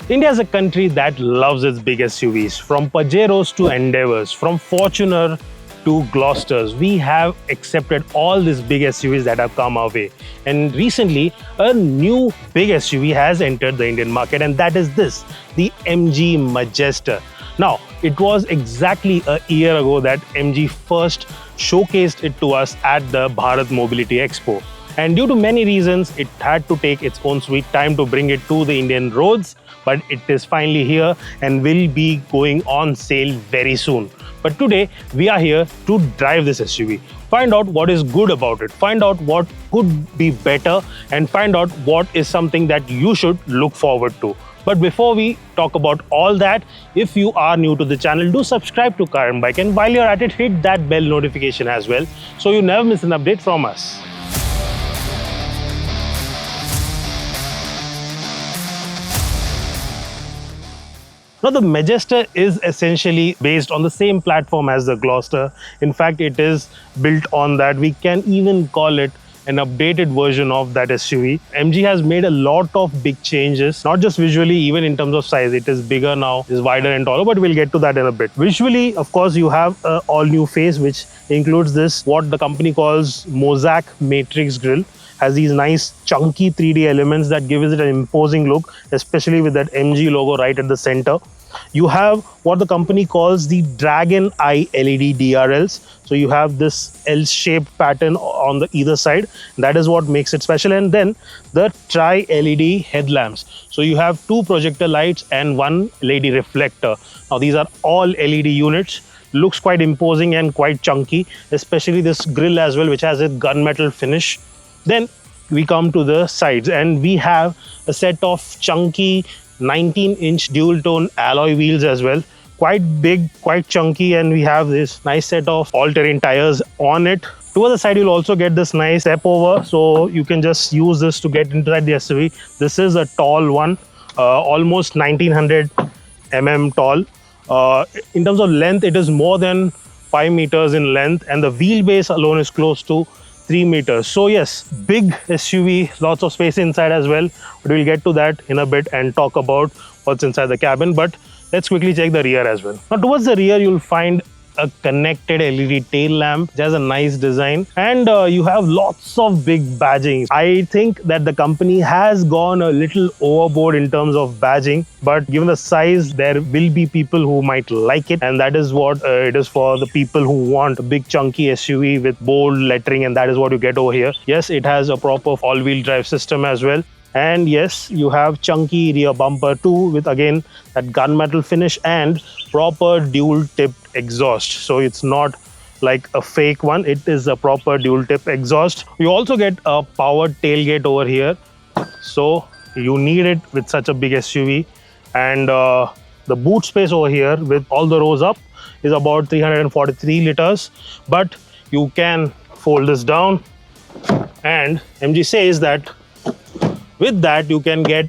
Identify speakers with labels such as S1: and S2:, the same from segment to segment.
S1: India is a country that loves its big SUVs, from Pajeros to Endeavours, from Fortuner to Glosters. We have accepted all these big SUVs that have come our way. And recently, a new big SUV has entered the Indian market, and that is this, the MG Majestor. Now, it was exactly a year ago that MG first showcased it to us at the Bharat Mobility Expo. And due to many reasons, it had to take its own sweet time to bring it to the Indian roads, but it is finally here and will be going on sale very soon. But today, we are here to drive this SUV, find out what is good about it, find out what could be better, and find out what is something that you should look forward to. But before we talk about all that, if you are new to the channel, do subscribe to carandbike, and while you're at it, hit that bell notification as well, so you never miss an update from us. Now, the Majestor is essentially based on the same platform as the Gloster. In fact, it is built on that. We can even call it an updated version of that SUV. MG has made a lot of big changes, not just visually, even in terms of size. It is bigger now, is wider and taller, but we'll get to that in a bit. Visually, of course, you have an all-new face, which includes this, what the company calls Mosaic Matrix grille. Has these nice chunky 3D elements that gives it an imposing look, especially with that MG logo right at the center. You have what the company calls the Dragon Eye LED DRLs. So you have this L-shaped pattern on the either side. That is what makes it special. And then the Tri-LED headlamps. So you have two projector lights and one LED reflector. Now these are all LED units. Looks quite imposing and quite chunky, especially this grille as well, which has a gunmetal finish. Then we come to the sides, and we have a set of chunky 19-inch dual-tone alloy wheels as well. Quite big, quite chunky, and we have this nice set of all-terrain tires on it. Towards the side, you'll also get this nice step over, so you can just use this to get inside the SUV. This is a tall one, almost 1900 mm tall. In terms of length, it is more than 5 meters in length, and the wheelbase alone is close to 3 meters. So yes, big SUV, lots of space inside as well, but we'll get to that in a bit and talk about what's inside the cabin. But let's quickly check the rear as well. Now towards the rear, you'll find a connected LED tail lamp. It has a nice design, and you have lots of big badging. I think that the company has gone a little overboard in terms of badging, but given the size, there will be people who might like it, and that is what it is for the people who want a big chunky SUV with bold lettering, and that is what you get over here. Yes, it has a proper all-wheel drive system as well. And yes, you have chunky rear bumper too, with again that gunmetal finish and proper dual tipped exhaust. So it's not like a fake one, it is a proper dual tip exhaust. You also get a powered tailgate over here, so you need it with such a big SUV. And the boot space over here with all the rows up is about 343 liters, but you can fold this down, and MG says that with that, you can get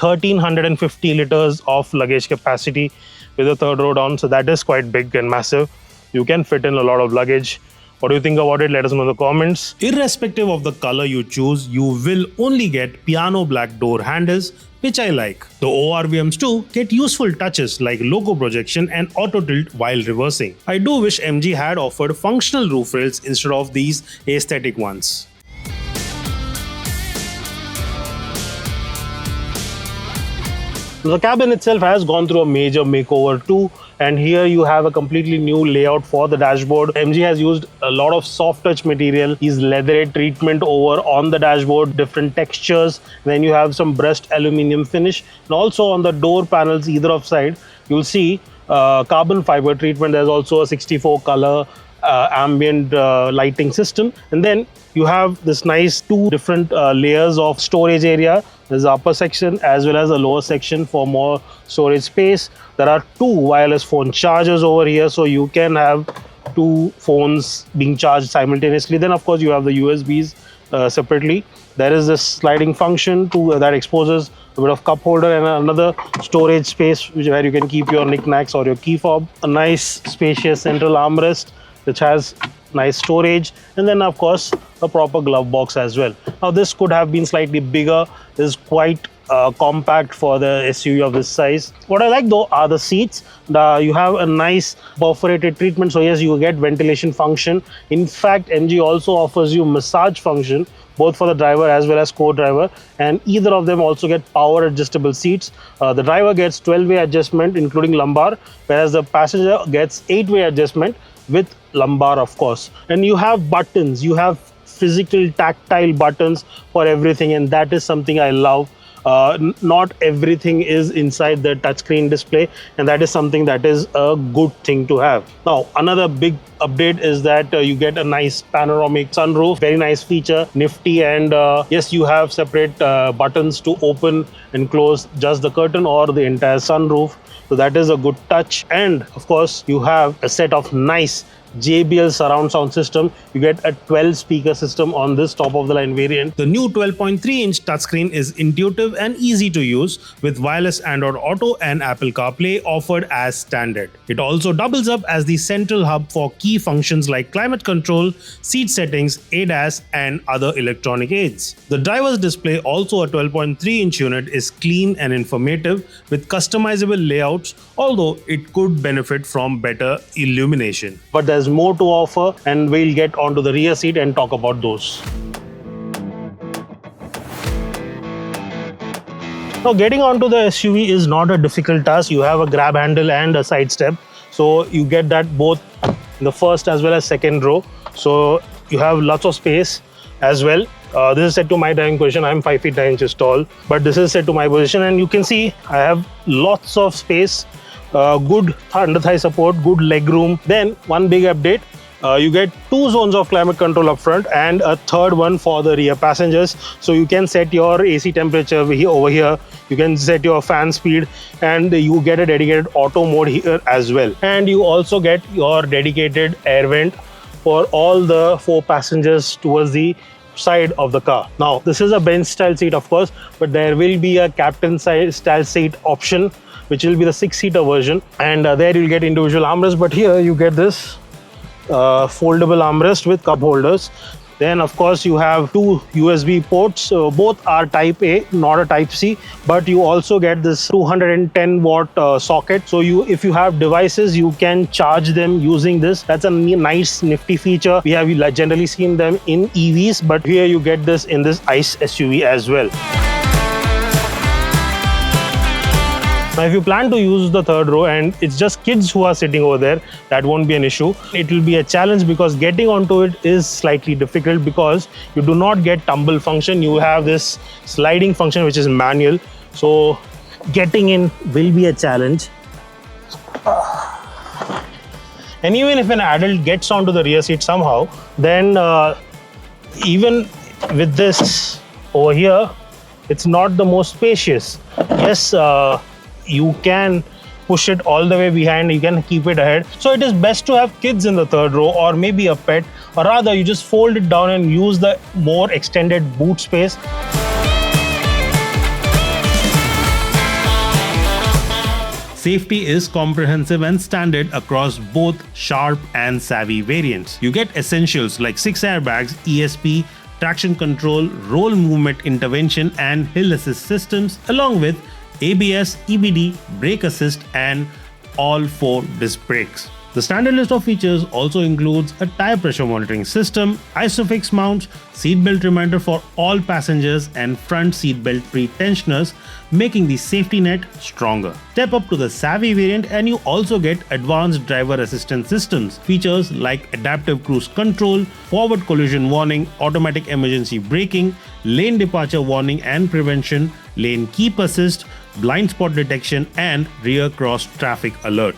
S1: 1350 liters of luggage capacity with the third row down. So that is quite big and massive. You can fit in a lot of luggage. What do you think about it? Let us know in the comments. Irrespective of the color you choose, you will only get piano black door handles, which I like. The ORVMs too get useful touches like logo projection and auto tilt while reversing. I do wish MG had offered functional roof rails instead of these aesthetic ones. The cabin itself has gone through a major makeover too, and here you have a completely new layout for the dashboard. MG has used a lot of soft touch material, is leatherette treatment over on the dashboard, different textures. Then you have some brushed aluminium finish, and also on the door panels either of side you'll see carbon fiber treatment. There's also a 64 color ambient lighting system, and then you have this nice two different layers of storage area. There's the upper section as well as a lower section for more storage space. There are two wireless phone chargers over here, so you can have two phones being charged simultaneously. Then of course you have the USBs separately. There is this sliding function that exposes a bit of cup holder and another storage space where you can keep your knickknacks or your key fob. A nice spacious central armrest which has nice storage, and then of course a proper glove box as well. Now this could have been slightly bigger. This is quite compact for the SUV of this size. What I like though are the seats. You have a nice perforated treatment, so yes, you get ventilation function. In fact, MG also offers you massage function, both for the driver as well as co-driver, and either of them also get power adjustable seats. The driver gets 12-way adjustment including lumbar, whereas the passenger gets 8-way adjustment with lumbar, of course. And you have buttons, you have physical tactile buttons for everything, and that is something I love. Not everything is inside the touchscreen display, and that is something that is a good thing to have. Now, another big update is that you get a nice panoramic sunroof, very nice feature, nifty, and yes, you have separate buttons to open and close just the curtain or the entire sunroof. So that is a good touch. And of course, you have a set of nice JBL surround sound system. You get a 12 speaker system on this top of the line variant. The new 12.3-inch touchscreen is intuitive and easy to use with wireless Android Auto and Apple CarPlay offered as standard. It also doubles up as the central hub for key functions like climate control, seat settings, ADAS, and other electronic aids. The driver's display, also a 12.3-inch unit, is clean and informative with customizable layouts, although it could benefit from better illumination. But there's more to offer, and we'll get onto the rear seat and talk about those. Now, getting onto the SUV is not a difficult task. You have a grab handle and a side step, so you get that both in the first as well as second row. So you have lots of space as well. This is set to my driving position. I'm 5 feet 9 inches tall, but this is set to my position, and you can see I have lots of space. Good under thigh support, good leg room. Then one big update, you get 2 zones of climate control up front and a third one for the rear passengers. So you can set your AC temperature over here, you can set your fan speed, and you get a dedicated auto mode here as well. And you also get your dedicated air vent for all the 4 passengers towards the side of the car. Now, this is a bench style seat, of course, but there will be a captain style seat option, which will be the 6-seater version, and there you'll get individual armrests, but here you get this foldable armrest with cup holders. Then of course you have 2 USB ports, both are type A, not a type C, but you also get this 210 watt socket, so if you have devices, you can charge them using this. That's a nice nifty feature. We have generally seen them in EVs, but here you get this in this ICE SUV as well. Now, if you plan to use the third row and it's just kids who are sitting over there, that won't be an issue. It will be a challenge because getting onto it is slightly difficult because you do not get tumble function. You have this sliding function which is manual. So getting in will be a challenge. And even if an adult gets onto the rear seat somehow, then even with this over here, it's not the most spacious. Yes, you can push it all the way behind, you can keep it ahead. So it is best to have kids in the third row or maybe a pet, or rather you just fold it down and use the more extended boot space. Safety is comprehensive and standard across both Sharp and Savvy variants. You get essentials like 6 airbags, ESP, traction control, roll movement intervention and hill assist systems, along with ABS, EBD, brake assist and all 4 disc brakes. The standard list of features also includes a tire pressure monitoring system, ISOFIX mounts, seatbelt reminder for all passengers and front seatbelt pre-tensioners, making the safety net stronger. Step up to the Savvy variant and you also get advanced driver assistance systems. Features like adaptive cruise control, forward collision warning, automatic emergency braking, lane departure warning and prevention, lane keep assist, blind spot detection and rear cross traffic alert.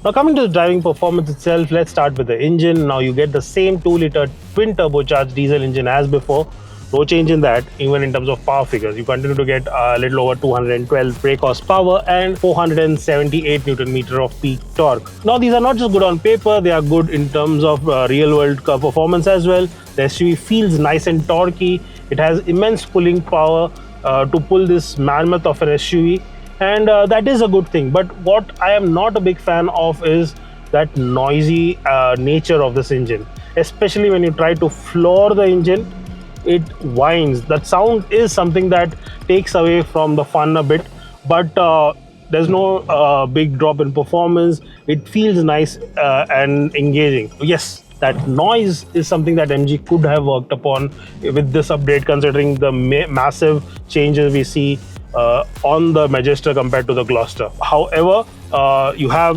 S1: Now coming to the driving performance itself, let's start with the engine. Now you get the same 2-liter twin turbocharged diesel engine as before. No change in that, even in terms of power figures. You continue to get a little over 212 brake horsepower and 478 Newton meter of peak torque. Now these are not just good on paper, they are good in terms of real world performance as well. The SUV feels nice and torquey. It has immense pulling power to pull this mammoth of an SUV, and that is a good thing. But what I am not a big fan of is that noisy nature of this engine. Especially when you try to floor the engine, it whines. That sound is something that takes away from the fun a bit, but there's no big drop in performance. It feels nice and engaging. Yes, that noise is something that MG could have worked upon with this update, considering the massive changes we see on the Majestor compared to the Gloster. However, you have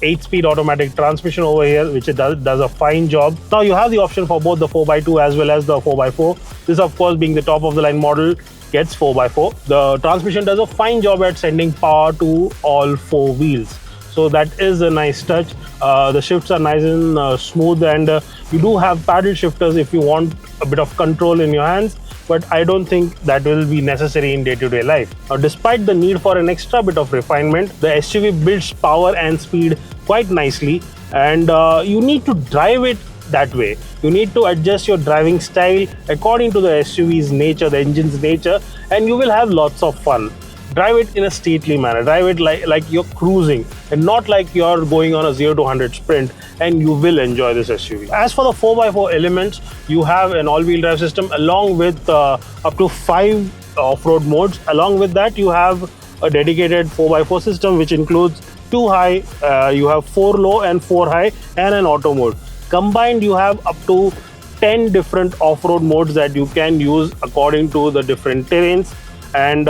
S1: 8-speed automatic transmission over here, which it does a fine job. Now you have the option for both the 4x2 as well as the 4x4. This, of course, being the top of the line model, gets 4x4. The transmission does a fine job at sending power to all 4 wheels. So that is a nice touch. The shifts are nice and smooth, and you do have paddle shifters if you want a bit of control in your hands, but I don't think that will be necessary in day-to-day life. Now, despite the need for an extra bit of refinement, the SUV builds power and speed quite nicely, and you need to drive it that way. You need to adjust your driving style according to the SUV's nature, the engine's nature, and you will have lots of fun. Drive it in a stately manner. Drive it like you're cruising and not like you're going on a 0 to 100 sprint, and you will enjoy this SUV. As for the 4x4 elements, you have an all-wheel drive system along with up to 5 off-road modes. Along with that, you have a dedicated 4x4 system which includes 2 high, you have 4 low and 4 high, and an auto mode. Combined, you have up to 10 different off-road modes that you can use according to the different terrains. And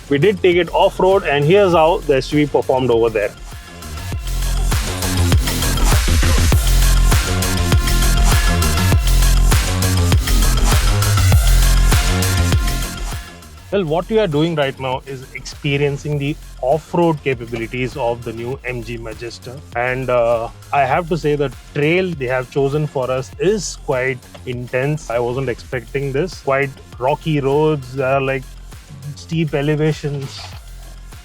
S1: we did take it off-road, and here's how the SUV performed over there. Well, what we are doing right now is experiencing the off-road capabilities of the new MG Majestor, and I have to say the trail they have chosen for us is quite intense. I wasn't expecting this. Quite rocky roads, like steep elevations,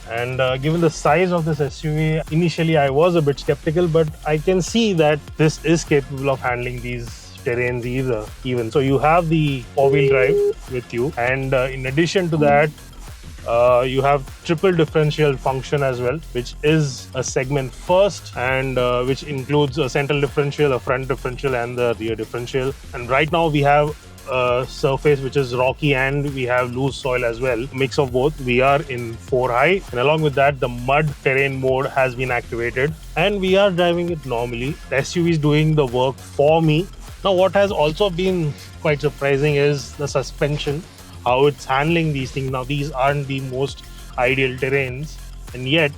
S1: and given the size of this SUV, initially I was a bit skeptical, but I can see that this is capable of handling these terrains even. So you have the 4-wheel drive with you, and in addition to that, you have triple differential function as well, which is a segment first, and which includes a central differential, a front differential, and the rear differential. And right now we have surface which is rocky, and we have loose soil as well, mix of both. We are in 4 high, and along with that the mud terrain mode has been activated, and we are driving it normally. The SUV is doing the work for me. Now, what has also been quite surprising is the suspension, how it's handling these things. Now, these aren't the most ideal terrains, and yet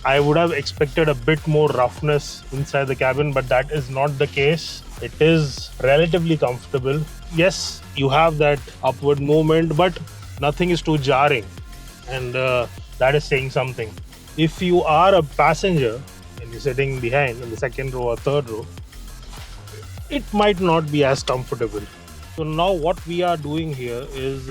S1: I would have expected a bit more roughness inside the cabin, but that is not the case. It is relatively comfortable. Yes, you have that upward movement, but nothing is too jarring, and that is saying something. If you are a passenger and you're sitting behind in the second row or third row, it might not be as comfortable. So now what we are doing here is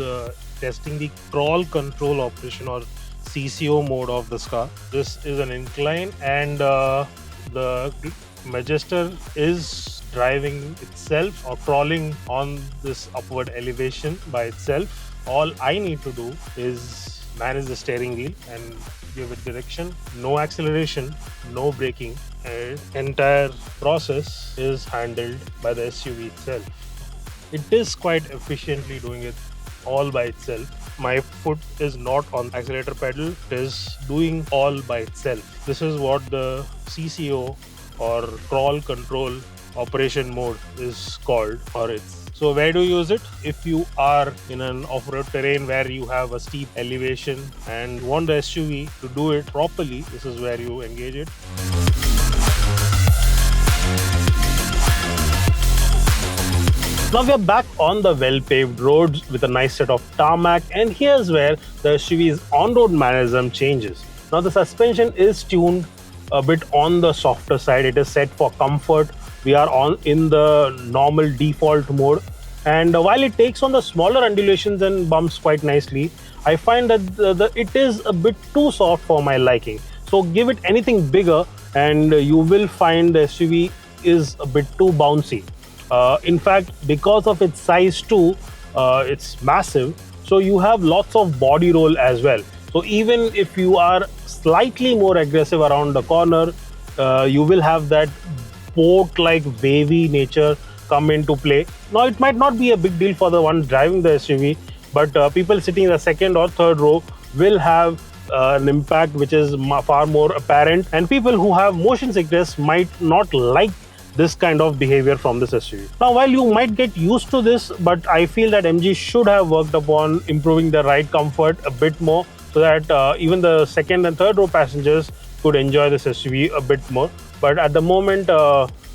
S1: testing the crawl control operation, or CCO mode of this car. This is an incline, and the Majestor is driving itself or crawling on this upward elevation by itself. All I need to do is manage the steering wheel and give it direction. No acceleration, no braking. And entire process is handled by the SUV itself. It is quite efficiently doing it all by itself. My foot is not on the accelerator pedal, it is doing all by itself. This is what the CCO, or crawl control operation mode, is called, or it's. So where do you use it? If you are in an off-road terrain where you have a steep elevation and want the SUV to do it properly, this is where you engage it. Now we are back on the well-paved roads with a nice set of tarmac, and here's where the SUV's on-road mannerism changes. Now the suspension is tuned a bit on the softer side. It is set for comfort. We are in the normal default mode, and while it takes on the smaller undulations and bumps quite nicely, I find that it is a bit too soft for my liking. So give it anything bigger and you will find the SUV is a bit too bouncy. In fact, because of its size too, it's massive, so you have lots of body roll as well. So even if you are slightly more aggressive around the corner, you will have that boat-like wavy nature come into play. Now, it might not be a big deal for the one driving the SUV, but people sitting in the second or third row will have an impact which is far more apparent, and people who have motion sickness might not like this kind of behavior from this SUV. Now, while you might get used to this, but I feel that MG should have worked upon improving the ride comfort a bit more so that even the second and third row passengers could enjoy this SUV a bit more. But at the moment,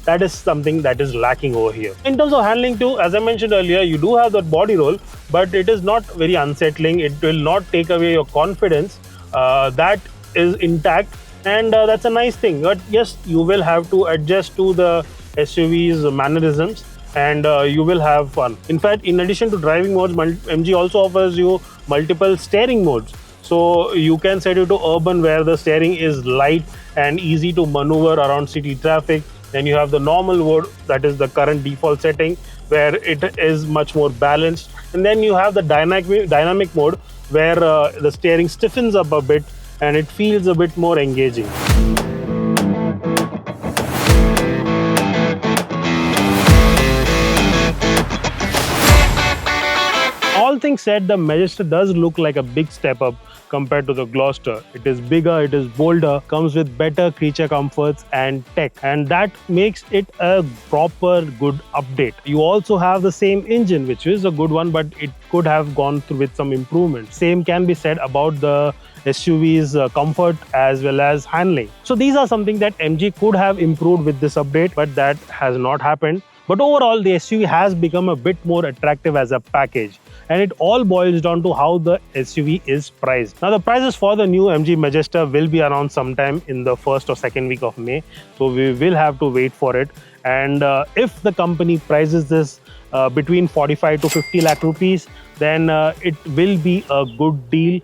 S1: that is something that is lacking over here. In terms of handling too, as I mentioned earlier, you do have that body roll, but it is not very unsettling. It will not take away your confidence. That is intact, and that's a nice thing. But yes, you will have to adjust to the SUV's mannerisms, and you will have fun. In fact, in addition to driving modes, MG also offers you multiple steering modes. So you can set it to urban, where the steering is light and easy to maneuver around city traffic. Then you have the normal mode, that is the current default setting, where it is much more balanced. And then you have the dynamic mode, where the steering stiffens up a bit and it feels a bit more engaging. All things said, the Majestor does look like a big step up compared to the Gloster. It is bigger, it is bolder, comes with better creature comforts and tech, and that makes it a proper good update. You also have the same engine, which is a good one, but it could have gone through with some improvement. Same can be said about the SUV's comfort as well as handling. So these are something that MG could have improved with this update, but that has not happened. But overall, the SUV has become a bit more attractive as a package, and it all boils down to how the SUV is priced. Now, the prices for the new MG Majestor will be around sometime in the first or second week of May, so we will have to wait for it. And if the company prices this between 45 to 50 lakh rupees, then it will be a good deal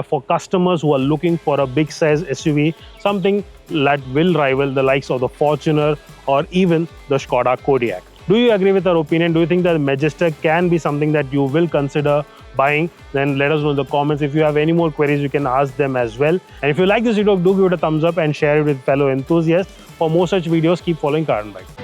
S1: for customers who are looking for a big size SUV, something that will rival the likes of the Fortuner or even the Skoda Kodiaq. Do you agree with our opinion? Do you think that the Majestor can be something that you will consider buying? Then let us know in the comments. If you have any more queries, you can ask them as well. And if you like this video, do give it a thumbs up and share it with fellow enthusiasts. For more such videos, keep following Carandbike.